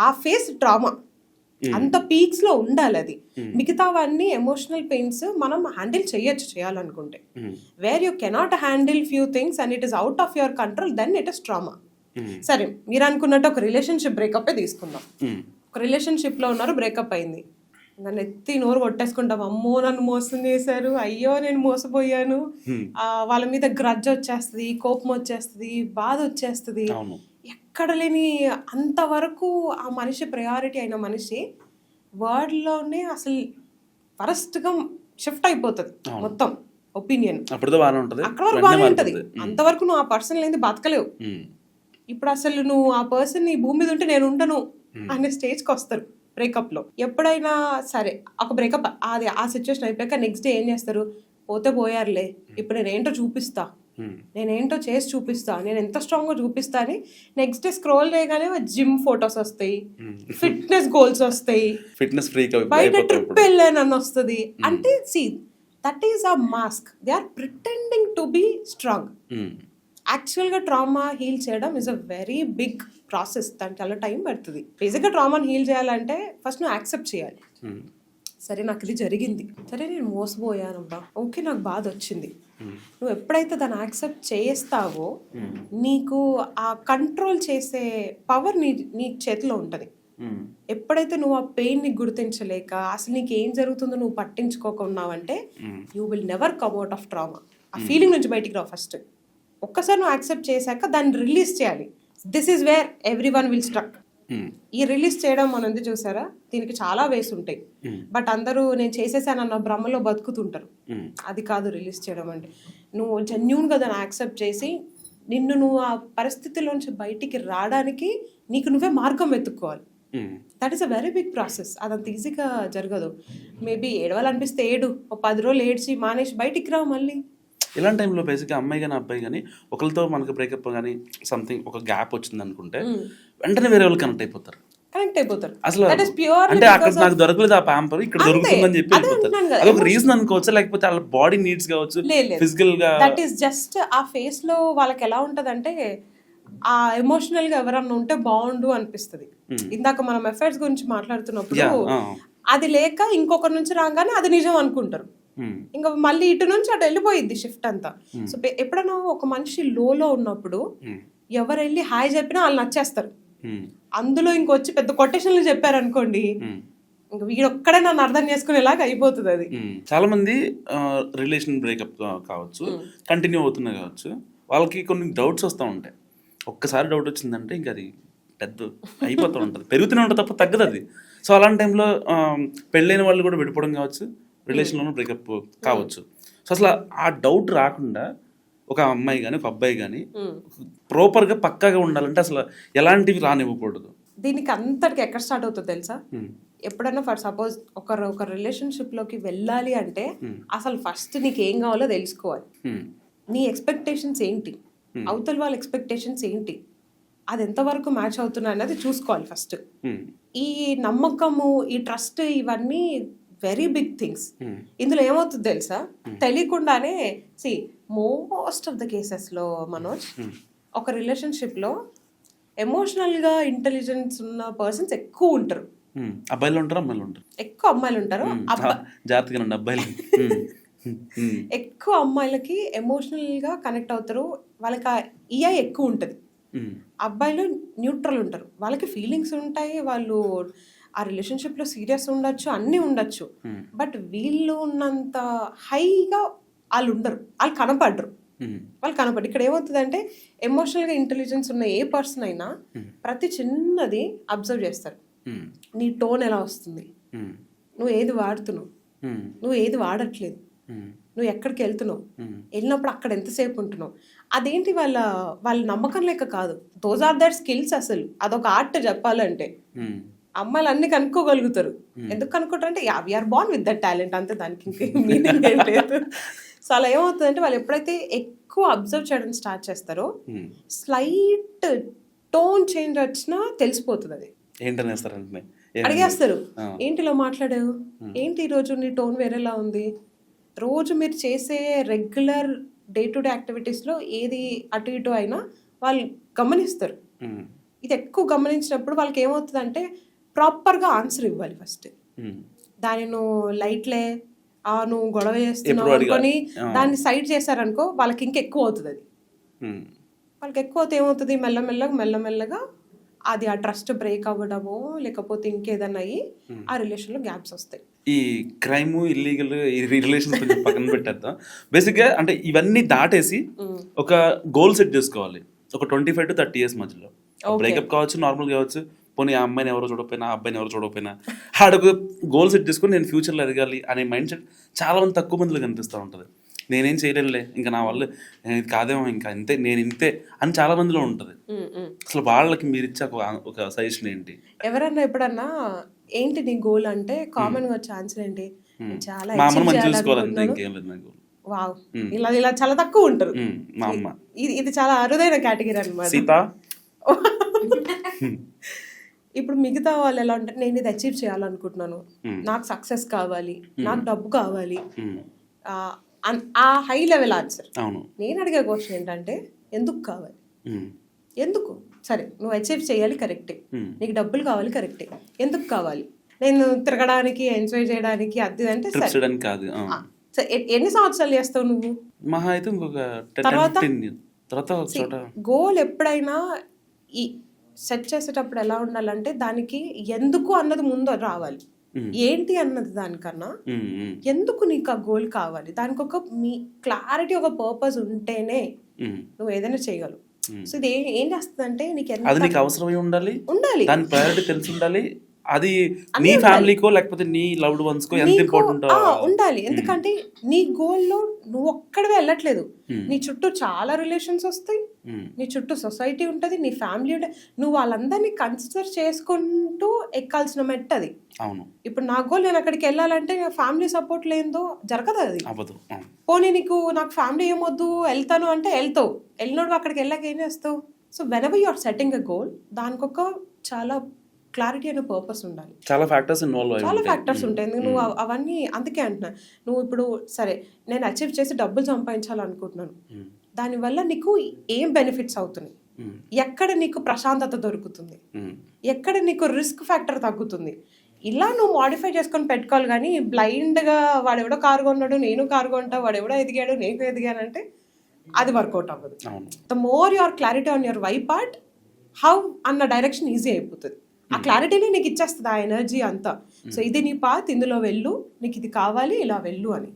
ఆ ఫేస్ ట్రామా అంత పీక్స్ లో ఉండాలి అది. మిగతావన్నీ ఎమోషనల్ పెయిన్స్ మనం హ్యాండిల్ చేయాలనుకుంటే. Where you cannot handle few things and it is out of your control, then it is trauma. సరే మీరు అనుకున్నట్టు ఒక రిలేషన్షిప్ బ్రేకప్ తీసుకుందాం. ఒక రిలేషన్షిప్ లో ఉన్నారు, బ్రేకప్ అయింది, నన్ను ఎత్తి నోరు కొట్టేసుకుంటాం, అమ్మో నన్ను మోసం చేశారు, అయ్యో నేను మోసపోయాను, వాళ్ళ మీద గ్రడ్జ్ వచ్చేస్తుంది, కోపం వచ్చేస్తుంది, బాధ వచ్చేస్తుంది. ఎక్కడ లేని అంతవరకు ఆ మనిషి ప్రయారిటీ అయిన మనిషి వరల్డ్లోనే అసలు వరస్ట్గా షిఫ్ట్ అయిపోతుంది మొత్తం ఒపీనియన్. అక్కడ వరకు బాగానే ఉంటుంది, అంతవరకు నువ్వు ఆ పర్సన్ లేని బతకలేవు. ఇప్పుడు అసలు నువ్వు ఆ పర్సన్ నీ భూమి మీద ఉంటే నేను ఉండను అనే స్టేజ్కి వస్తారు. బ్రేకప్లో ఎప్పుడైనా సరే ఒక బ్రేకప్ అది ఆ సిచ్యువేషన్ అయిపోయాక నెక్స్ట్ డే ఏం చేస్తారు, పోతే పోయారులే ఇప్పుడు నేనేంటో చూపిస్తా, నేనేంటో చేసి చూపిస్తా, నేను ఎంత స్ట్రాంగ్గా చూపిస్తా అని నెక్స్ట్ డే స్క్రోల్ చేయగానే జిమ్ ఫొటోస్ వస్తాయి, ఫిట్నెస్ గోల్స్ వస్తాయి, ఫిట్నెస్ ఫ్రీక్ బయట ట్రిప్ వెళ్ళానని వస్తుంది. అంటే see that is a mask, they are pretending to be strong. యాక్చువల్గా ట్రామా హీల్ చేయడం is a very big process, దానికి చాలా టైం పడుతుంది. బేసిక్గా ట్రామాని హీల్ చేయాలంటే ఫస్ట్ నువ్వు యాక్సెప్ట్ చేయాలి, సరే నాకు ఇది జరిగింది, సరే నేను మోసపోయానబ్బా, ఓకే నాకు బాధ వచ్చింది. నువ్వు ఎప్పుడైతే దాన్ని యాక్సెప్ట్ చేస్తావో నీకు ఆ కంట్రోల్ చేసే పవర్ నీ చేతిలో ఉంటుంది. ఎప్పుడైతే నువ్వు ఆ పెయిన్ ని గుర్తించలేక అసలు నీకు ఏం జరుగుతుందో నువ్వు పట్టించుకోకున్నావంటే you will never come out of trauma. ఆ ఫీలింగ్ నుంచి బయటికి రావు. ఫస్ట్ ఒక్కసారి నువ్వు యాక్సెప్ట్ చేశాక దాన్ని రిలీజ్ చేయాలి. This is where every one will struck. ఈ రిలీజ్ చేయడం మనం ఎందుకు చూసారా, దీనికి చాలా వేస్ ఉంటాయి. బట్ అందరూ నేను చేసేసానన్న భ్రమలో బతుకుతుంటారు. అది కాదు రిలీజ్ చేయడం అంటే. నువ్వు జెన్యూన్గా దాన్ని యాక్సెప్ట్ చేసి నువ్వు ఆ పరిస్థితిలోంచి బయటికి రావడానికి నీకు నువ్వే మార్గం వెతుక్కోవాలి. That is a very big process. అదంత ఈజీగా జరగదు. మేబీ ఏడవాలనిపిస్తే ఏడు, ఒక 10 రోజులు ఏడ్చి మానేసి బయటికి రా మళ్ళీ. ఇలాంటి టైంలో బేసిక్గా అమ్మాయి కానీ అబ్బాయి కానీ ఒకరితో మనకి బ్రేకప్ కానీ సంథింగ్ ఒక గ్యాప్ వచ్చింది అనుకుంటే వెంటనే వేరే వాళ్ళు కనెక్ట్ అయిపోతారు. అసలు అంటే అక్కడ నాకు దొరకలేదు ఆ ప్యాంపర్, ఇక్కడ దొరుకుతుందని చెప్పి వెళ్ళిపోతారు. అదొక రీజన్ అనుకోవచ్చు, లేకపోతే వాళ్ళ బాడీ నీడ్స్ కావచ్చు, ఫిజికల్ గా. దట్ ఈస్ జస్ట్ ఆ ఫేస్ లో వాళ్ళకి ఎలా ఉంటదంటే ఆ ఎమోషనల్ గా ఎవరన్నా ఉంటే బాగుండు అనిపిస్తుంది. ఇందాక మనం ఎఫర్ట్స్ గురించి మాట్లాడుతున్నప్పుడు అది లేక ఇంకొకరి నుంచి రాగానే అది నిజం అనుకుంటారు. ఇంకా మళ్ళీ ఇటు నుంచి అటు వెళ్ళిపోయిద్ది షిఫ్ట్ అంతా. సో ఎప్పుడైనా ఒక మనిషి లోలో ఉన్నప్పుడు ఎవరు వెళ్ళి హాయ్ చెప్పినా వాళ్ళు నచ్చేస్తారు. అందులో ఇంకొచ్చి పెద్ద కొటేషన్లు చెప్పారు అనుకోండి, ఇంకా వీడొక్కడే నన్ను అర్థం చేసుకునేలాగా అయిపోతుంది అది. చాలా మంది రిలేషన్ బ్రేకప్ కావచ్చు, కంటిన్యూ అవుతున్నా కావచ్చు, వాళ్ళకి కొన్ని డౌట్స్ వస్తూ ఉంటాయి. ఒక్కసారి డౌట్ వచ్చిందంటే ఇంకా అది పెద్ద అయిపోతూ ఉంటుంది, పెరుగుతూనే ఉంటుంది తప్ప తగ్గదు అది. సో అలాంటి టైంలో పెళ్ళైన వాళ్ళు కూడా విడిపోవడం కావచ్చు, రిలేషన్లోనూ బ్రేకప్ కావచ్చు. సో అసలు ఆ డౌట్ రాకుండా ఒక అమ్మాయి కానీ ఒక అబ్బాయి కానీ ప్రాపర్గా పక్కాగా ఉండాలంటే అసలు ఎలాంటివి రానివ్వకూడదు. దీనికి అంతటికి ఎక్కడ స్టార్ట్ అవుతుంది తెలుసా? ఎప్పుడన్నా ఫర్ సపోజ్ ఒక రిలేషన్షిప్ లోకి వెళ్ళాలి అంటే అసలు ఫస్ట్ నీకు ఏం కావాలో తెలుసుకోవాలి. నీ ఎక్స్పెక్టేషన్స్ ఏంటి, అవతల వాళ్ళ ఎక్స్పెక్టేషన్స్ ఏంటి, అది ఎంతవరకు మ్యాచ్ అవుతున్నాయి అన్నది చూసుకోవాలి ఫస్ట్. ఈ నమ్మకము, ఈ ట్రస్ట్, ఇవన్నీ వెరీ బిగ్ థింగ్స్. ఇందులో ఏమవుతుంది తెలుసా, తెలియకుండానే మోస్ట్ ఆఫ్ ద కేసెస్ లో మనోజ్ ఒక రిలేషన్షిప్ లో ఎమోషనల్ గా ఇంటెలిజెన్స్ ఉన్న పర్సన్స్ ఎక్కువ ఉంటారు. అబ్బాయిలు ఉంటారు, అమ్మాయిలు ఉంటారు. ఎక్కువ అమ్మాయిలు ఉంటారు. జాగ్రత్తగా అబ్బాయిలు ఎక్కువ అమ్మాయిలకి ఎమోషనల్ గా కనెక్ట్ అవుతారు, వాళ్ళకి ఆ ఈఐ ఎక్కువ ఉంటుంది. అబ్బాయిలు న్యూట్రల్ ఉంటారు, వాళ్ళకి ఫీలింగ్స్ ఉంటాయి, వాళ్ళు ఆ రిలేషన్షిప్ లో సీరియస్ ఉండొచ్చు, అన్నీ ఉండొచ్చు. బట్ వీళ్ళు ఉన్నంత హైగా వాళ్ళు ఉండరు, వాళ్ళు కనపడరు. ఇక్కడ ఏమవుతుందంటే ఎమోషనల్ గా ఇంటెలిజెన్స్ ఉన్న ఏ పర్సన్ అయినా ప్రతి చిన్నది అబ్జర్వ్ చేస్తారు. నీ టోన్ ఎలా వస్తుంది, నువ్వు ఏది వాడుతున్నావు, నువ్వు ఏది వాడట్లేదు, నువ్వు ఎక్కడికి వెళ్తున్నావు, వెళ్ళినప్పుడు అక్కడ ఎంతసేపు ఉంటున్నావు, అదేంటి వాళ్ళ నమ్మకం లేక కాదు. Those are their skills. అసలు అదొక ఆర్ట్ చెప్పాలంటే. అమ్మాయిలు అన్ని కనుక్కోగలుగుతారు. ఎందుకు కనుక్కుంటారు అంటే we are born with that talent, అంతే, దానికి ఇంకేం మీనింగ్ ఏం లేదు. సో అలా ఏమవుతుందంటే వాళ్ళు ఎప్పుడైతే ఎక్కువ అబ్జర్వ్ చేయడం స్టార్ట్ చేస్తారో స్లైట్ టోన్ చేంజ్ వచ్చినా తెలిసిపోతుంది. అది అడిగేస్తారు, ఏంటి ఇలా మాట్లాడావు, ఏంటి ఈరోజు నీ టోన్ వేరేలా ఉంది. రోజు మీరు చేసే రెగ్యులర్ డే టు డే యాక్టివిటీస్లో ఏది అటు ఇటు అయినా వాళ్ళు గమనిస్తారు. ఇది ఎక్కువ గమనించినప్పుడు వాళ్ళకి ఏమవుతుందంటే ప్రాపర్గా ఆన్సర్ ఇవ్వాలి ఫస్ట్. దాన్ని నువ్వు లైట్లే నువ్వు గొడవ చేస్తున్నావు అనుకొని దాన్ని సైడ్ చేశారనుకో వాళ్ళకి ఇంకా ఎక్కువ అవుతుంది. అది వాళ్ళకి ఎక్కువ అవుతే ఏమవుతుంది, మెల్లమెల్లగా అది ఆ ట్రస్ట్ బ్రేక్ అవ్వడమో లేకపోతే ఇంకేదన్నా అయ్యి ఆ రిలేషన్లో గ్యాప్స్ వస్తాయి. ఈ క్రైమ్, ఇల్లీగల్, ఈ రిలేషన్స్ కొంచెం పక్కన పెట్టేద్దాం. బేసిక్గా అంటే ఇవన్నీ దాటేసి ఒక గోల్ సెట్ చేసుకోవాలి. ఒక 25 to 30 years మధ్యలో బ్రేకప్ కావచ్చు, నార్మల్ కావచ్చు, పోనీ ఆ అమ్మాయిని ఎవరో చూడకపోయినా, ఆ అబ్బాయిని ఎవరో చూడకపోయినా, ఆడొక గోల్ సెట్ చేసుకుని నేను ఫ్యూచర్లో ఎదగాలి అనే మైండ్ సెట్ చాలా మంది తక్కువ మందిలో కనిపిస్తూ ఉంటుంది. నేనేం చేయలేనులే, ఇంకా నా వల్ల ఇది కాదేమో, ఇంకా ఇంతే, నేను ఇంతే అని చాలా మందిలో ఉంటుంది. అసలు వాళ్ళకి మీరు ఇచ్చే ఒక సజెషన్ ఏంటి? ఎవరన్నా ఎప్పుడన్నా ఏంటి నీ గోల్ అంటే కామన్ గా వచ్చే ఆన్సర్ ఏంటి నేను చాలా మా అమ్మను achieve మంచి చూసుకోవాలంటే చేయాలనుకుంటున్నాను. ఇంకేం లేదు నాకు. వావ్ ఇలా ఇలా చాలా తక్కువ ఉంటారు. మా అమ్మ ఇది చాలా అరుదైన కేటగిరీ అన్నమాట. సీత ఇప్పుడు మిగతా వాళ్ళు ఎలా ఉంటారు, నేను ఇది అచీవ్ చేయాలనుకుంటున్నాను, నాకు సక్సెస్ కావాలి, నాకు డబ్బు కావాలి, ఆ హై లెవెల్ ఆన్సర్. అవును. నేను అడిగే క్వశ్చన్ ఏంటంటే ఎందుకు కావాలి, ఎందుకు? సరే నువ్వు అచీవ్ చేయాలి కరెక్టే, నీకు డబ్బులు కావాలి కరెక్టే, ఎందుకు కావాలి? నేను తిరగడానికి ఎంజాయ్ చేయడానికి అది అంటే ట్రిప్స్ చేయడానికి కాదు. ఎన్ని సంవత్సరాలు చేస్తావు నువ్వు? మహా అయితే ఇంకొక తర్వాత తర్వాత ఒక చోట గోల్ ఎప్పుడైనా ఈ సెట్ చేసేటప్పుడు ఎలా ఉండాలంటే దానికి ఎందుకు అన్నది ముందు రావాలి, ఏంటి అన్నది దానికన్నా ఎందుకు నీకు ఆ గోల్ కావాలి, దానికి ఒక మీ క్లారిటీ, ఒక పర్పస్ ఉంటేనే నువ్వు ఏదైనా చేయగలవు. సో ఇది ఏం చేస్తుందంటే అది నీకు అవసరమై ఉండాలి, ఉండాలి, దాని ప్రయారిటీ తెలిసి ఉండాలి, అది నీ ఫ్యామిలీకో లేకపోతే నీ లవ్డ్ వన్స్ కో ఎంత ఇంపార్టెంట్ ఉండాలి. ఎందుకంటే నీ గోల్ లో నువ్వు ఒక్కడివే వెళ్ళట్లేదు, నీ చుట్టూ చాలా రిలేషన్స్ వస్తాయి, నీ చుట్టూ సొసైటీ ఉంటది, నీ ఫ్యామిలీ ఉంటుంది, నువ్వు వాళ్ళందరినీ కన్సిడర్ చేసుకుంటూ ఎక్కాల్సిన మెట్టు అది. అవును. ఇప్పుడు నా గోల్ నేను అక్కడికి వెళ్ళాలంటే ఫ్యామిలీ సపోర్ట్ లేదో జరగదు అది. పోనీ నాకు ఫ్యామిలీ ఏమొద్దు వెళ్తాను అంటే వెళ్తావు, వెళ్ళినోడు అక్కడికి వెళ్ళాక ఏం చేస్తావు? So whenever you are setting a goal దానికి ఒక చాలా క్లారిటీ అనే పర్పస్ ఉండాలి. చాలా ఫ్యాక్టర్స్ ఉంటాయి. నువ్వు అవన్నీ అందుకే అంటున్నా, నువ్వు ఇప్పుడు సరే నేను అచీవ్ చేసి డబ్బులు సంపాదించాలనుకుంటున్నాను, దానివల్ల నీకు ఏం బెనిఫిట్స్ అవుతున్నాయి, ఎక్కడ నీకు ప్రశాంతత దొరుకుతుంది, ఎక్కడ నీకు రిస్క్ ఫ్యాక్టర్ తగ్గుతుంది, ఇలా నువ్వు మాడిఫై చేసుకొని పెట్టుకోవాలి. కానీ బ్లైండ్గా వాడెవడో కారు కొన్నాడు నేను కారు కొంటా, వాడెవడో ఎదిగాడు నేను ఎదిగానంటే అది వర్కౌట్ అవ్వదు. The more your clarity on your why part, how అన్న డైరెక్షన్ ఈజీ అయిపోతుంది. ఆ క్లారిటీని నీకు ఇచ్చేస్తుంది ఆ ఎనర్జీ అంతా. సో ఇది నీ పాత్, ఇందులో వెళ్ళు, నీకు ఇది కావాలి ఇలా వెళ్ళు అని.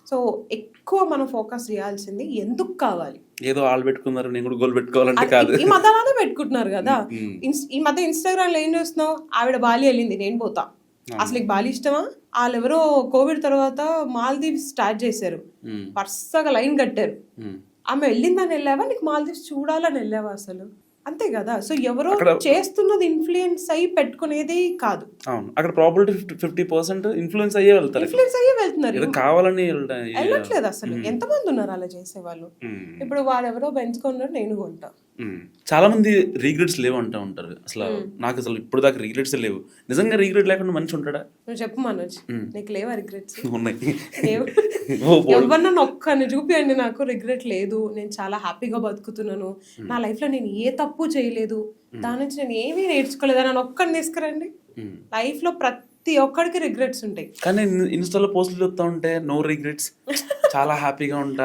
సో ఎక్కువ మనం ఫోకస్ చేయాల్సింది ఎందుకు కావాలి. ఏదో వాళ్ళు పెట్టుకున్నారు నేను కూడా గోల్ పెట్టుకోవాలంటే కాదు. ఈ మధ్య అలానే పెట్టుకుంటున్నారు కదా. ఈ మధ్య ఇన్స్టాగ్రామ్ లో ఏం చేస్తున్నావు, ఆవిడ బాలి వెళ్ళింది నేను పోతా, అసలు నీకు బాలి ఇష్టమా? వాళ్ళు ఎవరో కోవిడ్ తర్వాత మాల్దీవ్స్ స్టార్ట్ చేశారు, వరుసగా లైన్ కట్టారు. ఆమె వెళ్ళిందని వెళ్ళావా, నీకు మాల్దీవ్స్ చూడాలని వెళ్ళావా అసలు? అంతే కదా. సో ఎవరో చేస్తున్నది ఇన్ఫ్లుయెన్స్ అయ్యి పెట్టుకునేది కాదు. అవును, అక్కడ ప్రాబిలిటీ 50% ఇన్ఫ్లుయెన్స్ అయ్యే వెళ్తున్నారు, కావాలని వెళ్ళట్లేదు అసలు. ఎంతమంది ఉన్నారు అలా చేసేవాళ్ళు? ఇప్పుడు వాడెవరో పెంచుకున్నారు నేను కొంటా. చాలా మంది రీగ్రెట్స్ లేవు అంటూ ఉంటారు. నాకు అసలు ఇప్పుడు దాకా రీగ్రెట్స్ లేవు. నిజంగా రీగ్రెట్ లేకుండా మనిషి ఉంటాడా? నువ్వు చెప్పు మనోజ్, నీకు లేవా రిగ్రెట్స్? ఉన్నాయి. ఎవరన్నా ఒక్కని చూపియండి నాకు రిగ్రెట్ లేదు, నేను చాలా హ్యాపీగా బతుకుతున్నాను, నా లైఫ్ లో నేను ఏ తప్పు చేయలేదు, దాని నుంచి నేను ఏమీ నేర్చుకోలేదు అని ఒక్కడిని తీసుకురండి. లైఫ్ లో ప్రతి ఒక్కడికి రిగ్రెట్స్ ఉంటాయి. కానీ ఇన్స్టాలో పోస్టులు చూస్తూ ఉంటే నో రిగ్రెట్స్, చాలా హ్యాపీగా ఉంటా.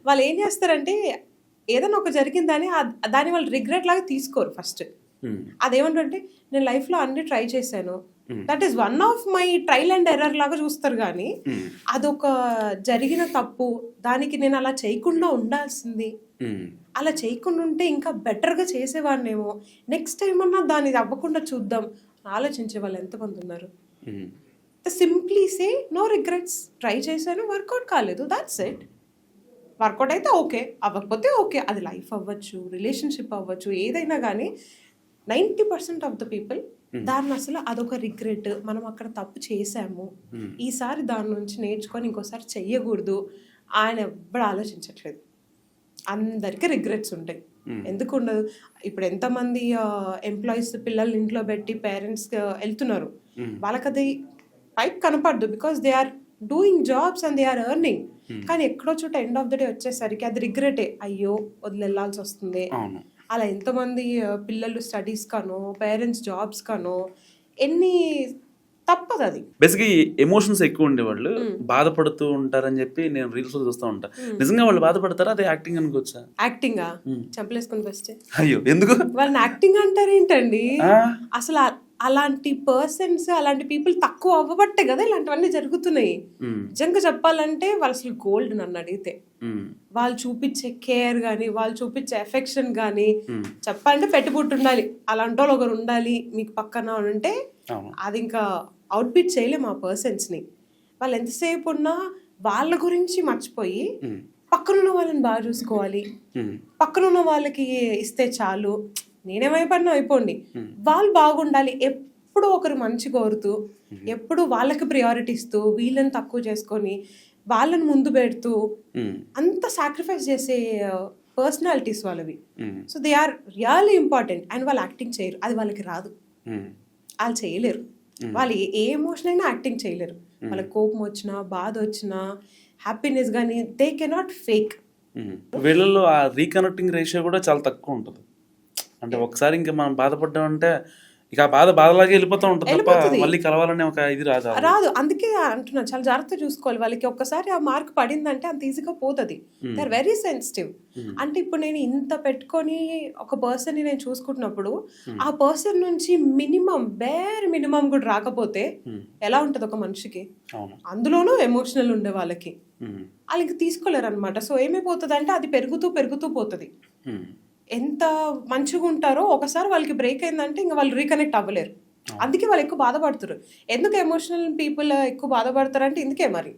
వాళ్ళు ఏం చేస్తారంటే ఏదైనా ఒక జరిగిందని దాన్ని వాళ్ళు రిగ్రెట్ లాగా తీసుకోరు. ఫస్ట్ అదేమంటే నేను లైఫ్ లో అన్ని ట్రై చేశాను, that is one of my trial and error లాగా చూస్తారు. కానీ అదొక జరిగిన తప్పు, దానికి నేను అలా చేయకుండా ఉండాల్సింది, అలా చేయకుండా ఉంటే ఇంకా బెటర్గా చేసేవాడినేమో, నెక్స్ట్ టైం అన్నా దాన్ని అవ్వకుండా చూద్దాం ఆలోచించే వాళ్ళు ఎంతమంది ఉన్నారు. Simply say no regrets, try చేశాను వర్కౌట్ కాలేదు, దాట్స్ ఇట్. వర్కౌట్ అయితే ఓకే, అవ్వకపోతే ఓకే. అది లైఫ్ అవ్వచ్చు, రిలేషన్షిప్ అవ్వచ్చు, ఏదైనా కానీ 90% ఆఫ్ ద పీపుల్ దాన్ని అసలు అదొక రిగ్రెట్, మనం అక్కడ తప్పు చేసాము, ఈసారి దాని నుంచి నేర్చుకొని ఇంకోసారి చెయ్యకూడదు ఆయన ఎవ్వడు ఆలోచించట్లేదు. అందరికీ రిగ్రెట్స్ ఉంటాయి, ఎందుకు ఉండదు? ఇప్పుడు ఎంతమంది ఎంప్లాయీస్ పిల్లల్ని ఇంట్లో పెట్టి పేరెంట్స్ వెళ్తున్నారు, వాళ్ళకి అది పైకి కనపడదు, because they are doing jobs and they are earning. కానీ ఎక్కడో చోట ఎండ్ ఆఫ్ ద డే వచ్చేసరికి అది రిగ్రెటే, అయ్యో వదిలేళ్ళాల్సి వస్తుంది. అలా ఎంతమంది పిల్లలు స్టడీస్ కానో పేరెంట్స్ జాబ్స్ కానో ఎన్ని తప్పదు. అది బేసిక్గా ఎమోషన్స్ ఎక్కువ ఉండేవాళ్ళు బాధపడుతూ ఉంటారని చెప్పి నేను రీల్స్ లో చూస్తూ ఉంటా. నిజంగా వాళ్ళు బాధపడతారా? అదే యాక్టింగ్ అనుకోవచ్చా? యాక్టింగా చంపలేసుకొని ఫస్ట్. అయ్యో ఎందుకు వాళ్ళని యాక్టింగ్ అంటారు ఏంటండి? అసలు అలాంటి పర్సన్స్, అలాంటి పీపుల్ తక్కువ అవ్వబట్టే కదా ఇలాంటివన్నీ జరుగుతున్నాయి. నిజంగా చెప్పాలంటే వాళ్ళు అసలు గోల్డ్ నన్ను అడిగితే. వాళ్ళు చూపించే కేర్ గానీ, వాళ్ళు చూపించే ఎఫెక్షన్ గానీ చెప్పాలంటే పెట్టుబుట్టు ఉండాలి. అలాంటి వాళ్ళు ఒకరు ఉండాలి మీకు పక్కన ఉంటే అది ఇంకా అవుట్ బీట్ చేయలేము ఆ పర్సన్స్ ని. వాళ్ళు ఎంతసేపు ఉన్నా వాళ్ళ గురించి మర్చిపోయి పక్కనున్న వాళ్ళని బాగా చూసుకోవాలి, పక్కనున్న వాళ్ళకి ఇస్తే చాలు, నేనేమైపోయినా అయిపోండి, వాళ్ళు బాగుండాలి, ఎప్పుడు ఎప్పుడు ఒకరు మంచి కోరుతూ ఎప్పుడు వాళ్ళకి ప్రియారిటీ ఇస్తూ వీళ్ళని తక్కువ చేసుకొని వాళ్ళని ముందు పెడుతూ అంత సాక్రిఫైస్ చేసే పర్సనాలిటీస్ వాళ్ళవి. So they are really important. And వాళ్ళు యాక్టింగ్ చేయరు, అది వాళ్ళకి రాదు, వాళ్ళు చేయలేరు. వాళ్ళు ఏ ఎమోషన్ అయినా యాక్టింగ్ చేయలేరు. వాళ్ళకి కోపం వచ్చినా బాధ వచ్చినా హ్యాపీనెస్ కానీ దే కెనాట్ ఫేక్. వీళ్ళలో ఆ రీకనెక్టింగ్ రేషియో కూడా చాలా తక్కువ ఉంటుంది. అంటే ఒకసారి ఇంకా మనం బాధపడ్డామంటే ఇక ఆ బాధలాగే వెళ్ళిపోతూ ఉంటుంది తప్ప మళ్ళీ కలవాలనే ఒక ఇది రాదు. అందుకే అంటున్నా, చాలా జాగ్రత్త చూసుకోవాలి. వాళ్ళకి ఒక్కసారి ఆ మార్క్ పడిందంటే అంత ఈజీగా పోతుంది. They are very sensitive. అంటే ఇప్పుడు నేను ఇంత పెట్టుకొని ఒక పర్సన్ ని నేను చూసుకుంటున్నప్పుడు ఆ పర్సన్ నుంచి బేర్ మినిమం కూడా రాకపోతే ఎలా ఉంటది ఒక మనిషికి? అందులోనూ ఎమోషనల్ ఉండే వాళ్ళకి వాళ్ళకి తీసుకోలేరు అనమాట. సో ఏమైపోతుంది అంటే అది పెరుగుతూ పోతుంది. ఎంత మంచిగా ఉంటారో ఒకసారి వాళ్ళకి బ్రేక్ అయిందంటే ఇంకా వాళ్ళు రీకనెక్ట్ అవ్వలేరు. అందుకే వాళ్ళు ఎక్కువ బాధపడుతారు. ఎందుకు ఎమోషనల్ పీపుల్ ఎక్కువ బాధపడతారు అంటే ఇందుకే మరి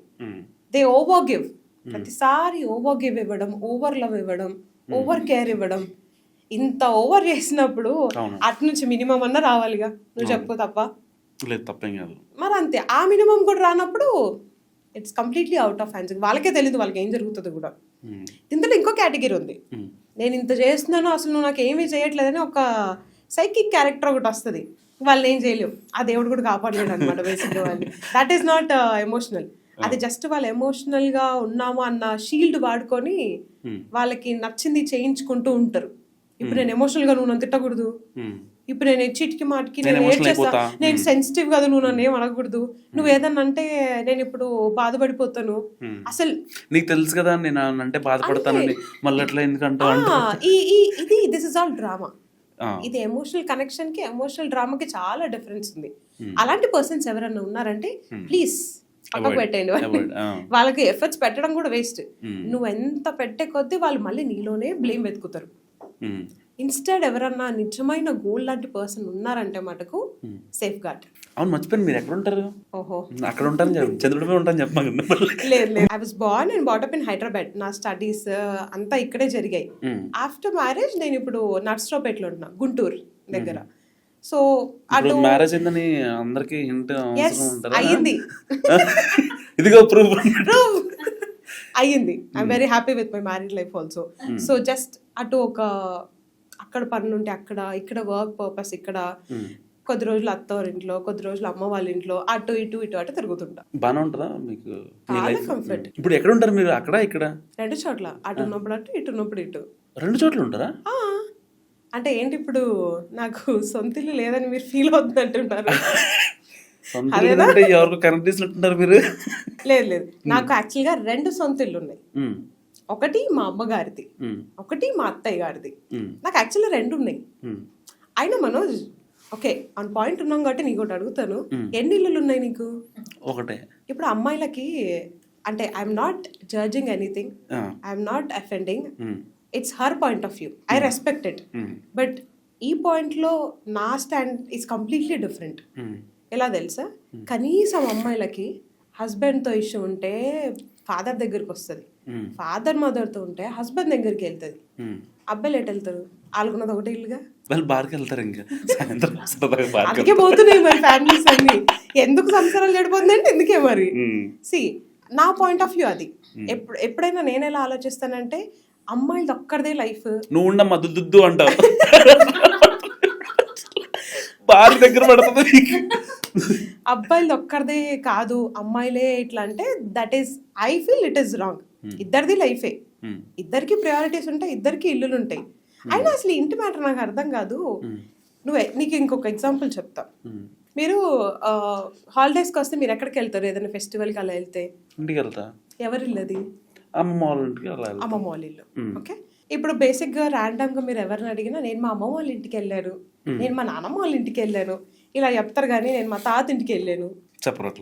దే ఓవర్ గివ్. ప్రతిసారి ఓవర్ గివ్ ఇవ్వడం, ఓవర్ లవ్ ఇవ్వడం, ఓవర్ కేర్ ఇవ్వడం. ఇంత ఓవర్ చేసినప్పుడు అటు నుంచి మినిమం అన్నా రావాలిగా. నువ్వు చెప్పు తప్పేం కాదు మరి. అంతే, ఆ మినిమం కూడా రానప్పుడు it's completely out of hands. వాళ్ళకే తెలియదు వాళ్ళకి ఏం జరుగుతుందో కూడా. ఇందులో ఇంకో కేటగిరీ ఉంది. నేను ఇంత చేస్తున్నాను అసలు నువ్వు నాకు ఏమీ చేయట్లేదని ఒక సైకిక్ క్యారెక్టర్ ఒకటి వస్తుంది. వాళ్ళు ఏం చేయలేవు, ఆ దేవుడు కూడా కాపాడలేడు అనమాట బేసిక్గా వాళ్ళు. That is not emotional. అది జస్ట్ వాళ్ళు ఎమోషనల్ గా ఉన్నాము అన్న షీల్డ్ వాడుకొని వాళ్ళకి నచ్చింది చేయించుకుంటూ ఉంటారు. ఇప్పుడు నేను ఎమోషనల్ గా నువ్వు నన్ను తిట్టకూడదు, ఇప్పుడు నేను చీటికి మాటికి నేను ఏడ్ చేస్తా, నేను సెన్సిటివ్ కదా, నువ్వు నన్ను ఏం అనకూడదు, నువ్వు ఏదన్నా అంటే నేను ఇప్పుడు బాధపడిపోతాను. అసలు నీకు తెలుసు కదా నేను అంటే బాధపడతానని మళ్ళీ అట్లా ఎందుకంటే ఇది దిస్ ఇస్ ఆల్ డ్రామా. ఇది ఎమోషనల్ కనెక్షన్ కి ఎమోషనల్ డ్రామాకి చాలా డిఫరెన్స్ ఉంది. అలాంటి పర్సన్స్ ఎవరన్నా ఉన్నారంటే ప్లీజ్ పక్కకు పెట్టండి. వాళ్ళకి ఎఫర్ట్స్ పెట్టడం కూడా వేస్ట్. నువ్వు ఎంత పెట్టే కొద్దీ వాళ్ళు మళ్ళీ నీలోనే బ్లేమ్ వెతుకుతారు. ఇన్స్టెడ్ ఎవరన్నా నిజమైన గోల్డ్ లాంటి పర్సన్ ఉన్నారంటే మటుకు సేఫ్ గార్డ్. అవును, మర్చిపోయాను, మీరు ఎక్కడ ఉంటారు? ఓహో, అక్కడ ఉంటాను, చంద్రుడిపై ఉంటాను చెప్పమా. లేదు, I was born and brought up in Hyderabad. నా స్టడీస్ అంతా ఇక్కడే జరిగాయి. ఆఫ్టర్ మ్యారేజ్ నేను ఇప్పుడు నర్సరావుపేటలో ఉంటున్నా, గుంటూరు దగ్గర. సో అటు మ్యారేజ్ అయిందని అందరికి హింట్ అయ్యింది. ఇదిగో ప్రూఫ్ అయ్యింది. I'm very happy with my married life also. So just అటు ఒక అక్కడ పనులు ఉంటే అక్కడ, ఇక్కడ వర్క్ పర్పస్ ఇక్కడ, కొద్ది రోజులు అత్తవారింట్లో, కొద్ది రోజులు అమ్మ వాళ్ళ ఇంట్లో, అటు అటు తిరుగుతుంటా. బాగా ఉంటుందా మీకు? చాలా కంఫర్ట్. ఇప్పుడు ఎక్కడ ఉంటారు మీరు? అక్కడ ఇక్కడ? రెండు చోట్ల, అటు ఉన్నప్పుడు అటు, ఇటు ఉన్నప్పుడు ఇటు. రెండు చోట్ల ఉంటారా? అంటే ఏంటి ఇప్పుడు నాకు సొంత ఇల్లు లేదని మీరు ఫీల్ అవుతుంది అంటున్నారు? ఎవరికి కనెక్ట్ చేసినట్టున్నారు మీరు. లేదు, నాకు యాక్చువల్గా రెండు సొంత ఇల్లు ఉన్నాయి. ఒకటి మా అమ్మగారిది, ఒకటి మా అత్తయ్య గారిది. నాకు యాక్చువల్గా రెండు ఉన్నాయి. అయినా మనోజ్, ఓకే ఆన్ పాయింట్ ఉన్నాం కాబట్టి నీకు ఒకటి అడుగుతాను, ఎన్ని ఇల్లులు ఉన్నాయి నీకు? ఒకటే. ఇప్పుడు అమ్మాయిలకి అంటే I'm not judging anything, I'm not offending, it's her point of view, I respect it. But ఈ పాయింట్ లో నా స్టాండ్ ఈస్ కంప్లీట్లీ డిఫరెంట్. ఎలా తెలుసా? కనీసం అమ్మాయిలకి హస్బెండ్ తో ఇష్యూ ఉంటే ఫాదర్ దగ్గరికి వస్తుంది, ఫాదర్ మదర్ తో ఉంటే హస్బెండ్ దగ్గరికి వెళ్తుంది. అబ్బాయిలు ఎటు వెళ్తారు? వాళ్ళకున్నది ఒకటే ఇల్లుగా, వాళ్ళు బార్కి వెళ్తారు. ఇంకా అందుకే పోతున్నాయి మరి ఫ్యామిలీస్ అన్ని. ఎందుకు సంసారాలు చెడిపోతుందంటే ఎందుకే మరి. సి నా పాయింట్ ఆఫ్ వ్యూ అది. ఎప్పుడైనా నేను ఎలా ఆలోచిస్తానంటే అమ్మాయిలది ఒక్కరిదే లైఫ్. నువ్వు ఉండమ్మా దుద్దు అంటావు, బార్ దగ్గర పడుతుంది. అబ్బాయిలది ఒక్కరిదే కాదు, అమ్మాయిలే ఇట్లా అంటే that is I feel it is wrong. ఇద్దరిది లైఫే, ఇద్దరికి ప్రయారిటీస్ ఉంటాయి, ఇద్దరికి ఇల్లులు ఉంటాయి. అయినా అసలు ఇంటి మ్యాటర్ నాకు అర్థం కాదు. నీకు ఇంకొక ఎగ్జాంపుల్ చెప్తా. మీరు హాలిడేస్కి వస్తే మీరు ఎక్కడికి వెళ్తారు? ఏదైనా ఫెస్టివల్కి అలా వెళ్తే ఇంటికి వెళ్తా. ఎవరి ఇల్లు అది? అమ్మమ్మ వాళ్ళ ఇంటికి. అమ్మమ్మ వాళ్ళ ఇల్లు. ఓకే, ఇప్పుడు బేసిక్ గా ర్యాండమ్ గా మీరు ఎవరిని అడిగినా నేను మా అమ్మమ్మ వాళ్ళ ఇంటికి వెళ్ళాను, నేను మా నాన్నమ్మ వాళ్ళ ఇంటికి వెళ్ళాను ఇలా చెప్తారు. కానీ నేను మా తాత ఇంటికి వెళ్ళాను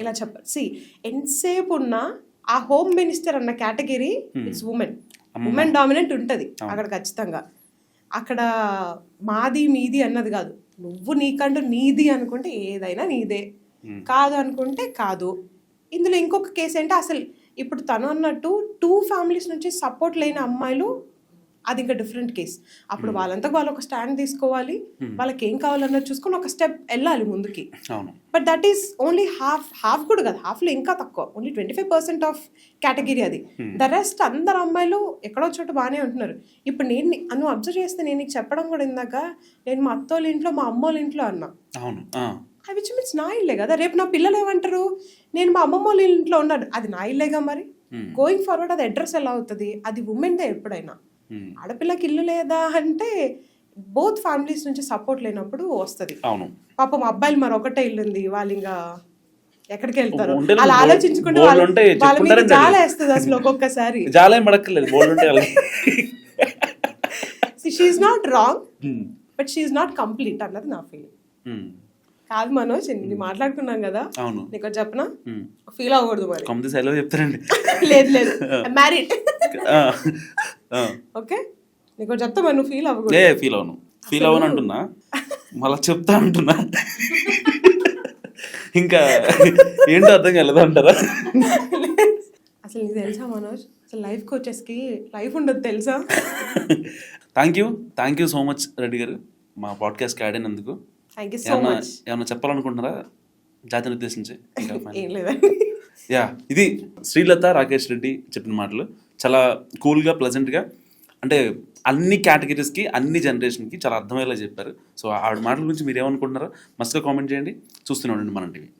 ఇలా చెప్పారు. సి ఎంతసేపు ఉన్నా ఆ హోమ్ మినిస్టర్ అన్న కేటగిరీ ఇట్స్ ఉమెన్ డామినెంట్ ఉంటుంది అక్కడ ఖచ్చితంగా. అక్కడ మాది మీది అన్నది కాదు. నువ్వు నీకంటూ నీది అనుకుంటే ఏదైనా నీదే, కాదు అనుకుంటే కాదు. ఇందులో ఇంకొక కేసు ఏంటి, అసలు ఇప్పుడు తను అన్నట్టు 2 ఫ్యామిలీస్ నుంచి సపోర్ట్ లేని అమ్మాయిలు అది ఇంకా డిఫరెంట్ కేస్. అప్పుడు వాళ్ళంతా వాళ్ళు ఒక స్టాండ్ తీసుకోవాలి, వాళ్ళకి ఏం కావాలన్నది చూసుకొని ఒక స్టెప్ వెళ్ళాలి ముందుకి. అవును. But that is only half కూడా కదా, హాఫ్లో ఇంకా తక్కువ, ఓన్లీ 25% ఆఫ్ కేటగిరీ అది. ద రెస్ట్ అందరు అమ్మాయిలు ఎక్కడో చోట బాగానే ఉంటున్నారు. ఇప్పుడు నువ్వు అబ్జర్వ్ చేస్తే నేను నీకు చెప్పడం కూడా ఇందాక, నేను మా అత్తోళ్ళ ఇంట్లో మా అమ్మోళ్ళ ఇంట్లో అన్నా. అవును. విచ్ మీన్స్ నా ఇల్లే కదా. రేపు నా పిల్లలు ఏమంటారు, నేను మా అమ్మమ్మ వాళ్ళ ఇంట్లో ఉన్నాను, అది నా ఇల్లేగా. మరి గోయింగ్ ఫార్వర్డ్ అది అడ్రస్ ఎలా అవుతుంది, అది ఉమెన్దే ఎప్పుడైనా. ఆడపిల్లకి ఇల్లు లేదా అంటే బోత్ ఫ్యామిలీస్ నుంచి సపోర్ట్ లేనప్పుడు వస్తుంది. అవును. పాపం అబ్బాయిలు మరి ఒకటే ఇల్లు ఉంది, వాళ్ళు ఇంకా ఎక్కడికి వెళ్తారు ఉండేది అలా ఆలోచించుకుంటే బోల్డ్ ఉంటాయి, వాళ్ళ మీద చెప్పుకుంటారండి. జాల వేస్తుంది అసలు ఒక్కొక్కసారి. జాలేం పడక్కర్లేదు, బోల్డ్ ఉంటాయి వాళ్ళకి. She is not wrong but she is not complete అన్నది నా ఫీలింగ్. కాదు మనోజ్, ఇది మాట్లాడుకున్నాం కదా, అవును. నీకు చెప్పనా, ఫీల్ అవ్వకూడదు మరి. కమిటీ సెలవు చెప్తారండి. లేదు లేదు, మ్యారీడ్. ఓకే, నీకు చెప్తా మరి, నువ్వు ఫీల్ అవ్వకూడదు. ఫీల్ అవ్వను అంటున్నా, మళ్ళా చెప్తా అంటున్నా. ఇంకా ఏంటో అర్థం కాలేదు అంటారా? అసలు నీకు తెలుసా మనోజ్, అసలు లైఫ్ కోచెస్కి లైఫ్ ఉండదు తెలుసా. Thank you so much Reddy గారు మా పాడ్కాస్ట్కి యాడ్ అయినందుకు. Thank you so much. ఏమన్నా చెప్పాలనుకుంటున్నారా జాతిని ఉద్దేశించి? ఏం లేదండి. ఇది శ్రీలత రాకేష్ రెడ్డి చెప్పిన మాటలు చాలా కూల్గా, ప్లెజెంట్గా, అంటే అన్ని కేటగిరీస్కి, అన్ని జనరేషన్కి చాలా అర్థమయ్యేలా చెప్పారు. సో ఆవిడ మాటల గురించి మీరు ఏమనుకుంటున్నారో మస్తుగా కామెంట్ చేయండి. చూస్తూనే ఉండండి మనం టీవీ.